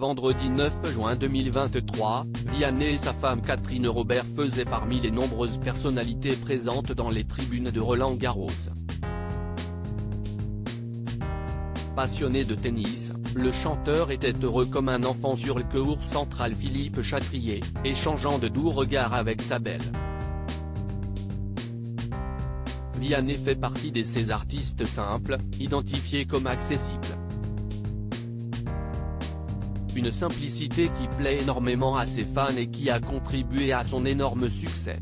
Vendredi 9 juin 2023, Vianney et sa femme Catherine Robert faisaient parmi les nombreuses personnalités présentes dans les tribunes de Roland-Garros. Passionné de tennis, le chanteur était heureux comme un enfant sur le court central Philippe Chatrier, échangeant de doux regards avec sa belle. Vianney fait partie de ces artistes simples, identifiés comme accessibles. Une simplicité qui plaît énormément à ses fans et qui a contribué à son énorme succès.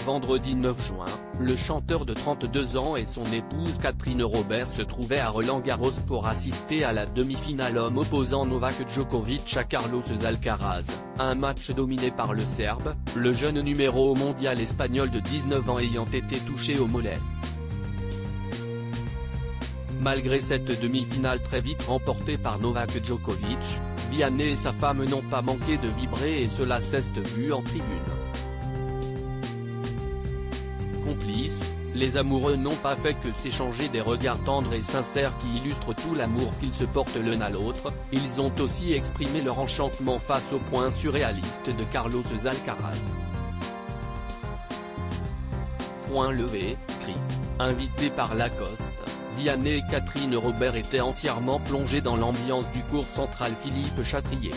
Vendredi 9 juin, le chanteur de 32 ans et son épouse Catherine Robert se trouvaient à Roland-Garros pour assister à la demi-finale homme opposant Novak Djokovic à Carlos Alcaraz, un match dominé par le Serbe, le jeune numéro mondial espagnol de 19 ans ayant été touché au mollet. Malgré cette demi-finale très vite remportée par Novak Djokovic, Vianney et sa femme n'ont pas manqué de vibrer et cela s'est vu en tribune. Complices, les amoureux n'ont pas fait que s'échanger des regards tendres et sincères qui illustrent tout l'amour qu'ils se portent l'un à l'autre, ils ont aussi exprimé leur enchantement face au point surréaliste de Carlos Alcaraz. Point levé, cri. Invité par Lacoste, Vianney et Catherine Robert étaient entièrement plongés dans l'ambiance du court central Philippe Chatrier.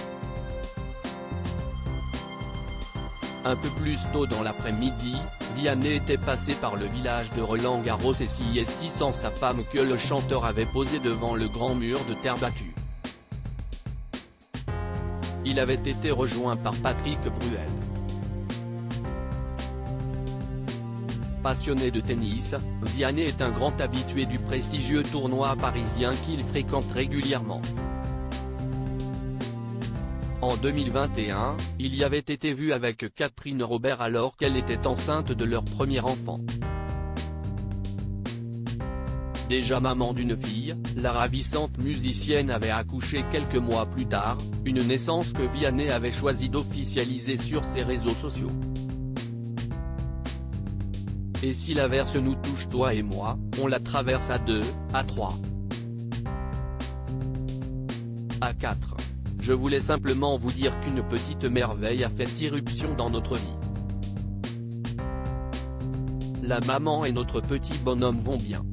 Un peu plus tôt dans l'après-midi, Vianney était passé par le village de Roland-Garros et s'y est sans sa femme que le chanteur avait posé devant le grand mur de terre battue. Il avait été rejoint par Patrick Bruel. Passionné de tennis, Vianney est un grand habitué du prestigieux tournoi parisien qu'il fréquente régulièrement. En 2021, il y avait été vu avec Catherine Robert alors qu'elle était enceinte de leur premier enfant. Déjà maman d'une fille, la ravissante musicienne avait accouché quelques mois plus tard, une naissance que Vianney avait choisi d'officialiser sur ses réseaux sociaux. Et si l'averse nous touche toi et moi, on la traverse à 2, à 3. À 4. Je voulais simplement vous dire qu'une petite merveille a fait irruption dans notre vie. La maman et notre petit bonhomme vont bien.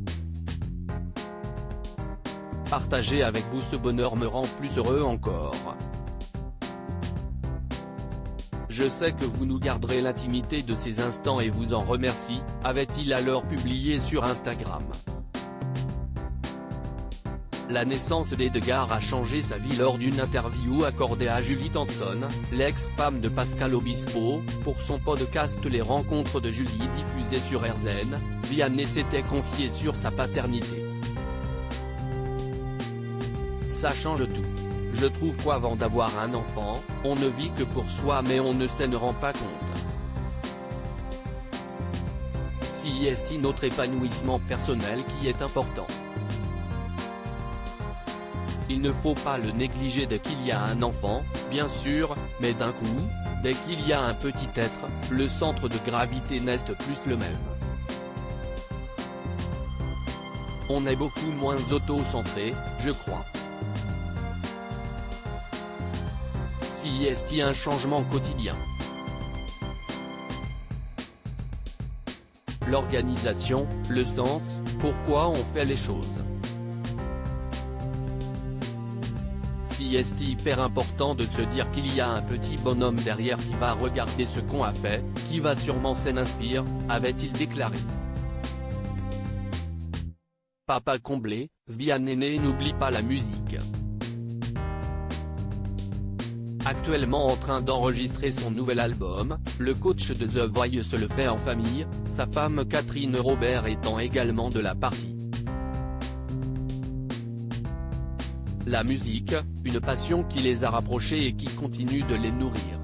Partager avec vous ce bonheur me rend plus heureux encore. Je sais que vous nous garderez l'intimité de ces instants et vous en remercie, avait-il alors publié sur Instagram. La naissance d'Edgar a changé sa vie lors d'une interview accordée à Julie Thompson, l'ex-femme de Pascal Obispo, pour son podcast Les Rencontres de Julie diffusé sur RZN. Vianney s'était confié sur sa paternité. Ça change tout. Je trouve qu'avant d'avoir un enfant, on ne vit que pour soi mais on ne s'en rend pas compte. C'est notre épanouissement personnel qui est important. Il ne faut pas le négliger dès qu'il y a un enfant, bien sûr, mais d'un coup, dès qu'il y a un petit être, le centre de gravité n'est plus le même. On est beaucoup moins auto-centré, je crois. C'est un changement quotidien. L'organisation, le sens, pourquoi on fait les choses. C'est hyper important de se dire qu'il y a un petit bonhomme derrière qui va regarder ce qu'on a fait, qui va sûrement s'en inspirer, avait-il déclaré. Papa comblé, Vianney n'oublie pas la musique. Actuellement en train d'enregistrer son nouvel album, le coach de The Voice le fait en famille, sa femme Catherine Robert étant également de la partie. La musique, une passion qui les a rapprochés et qui continue de les nourrir.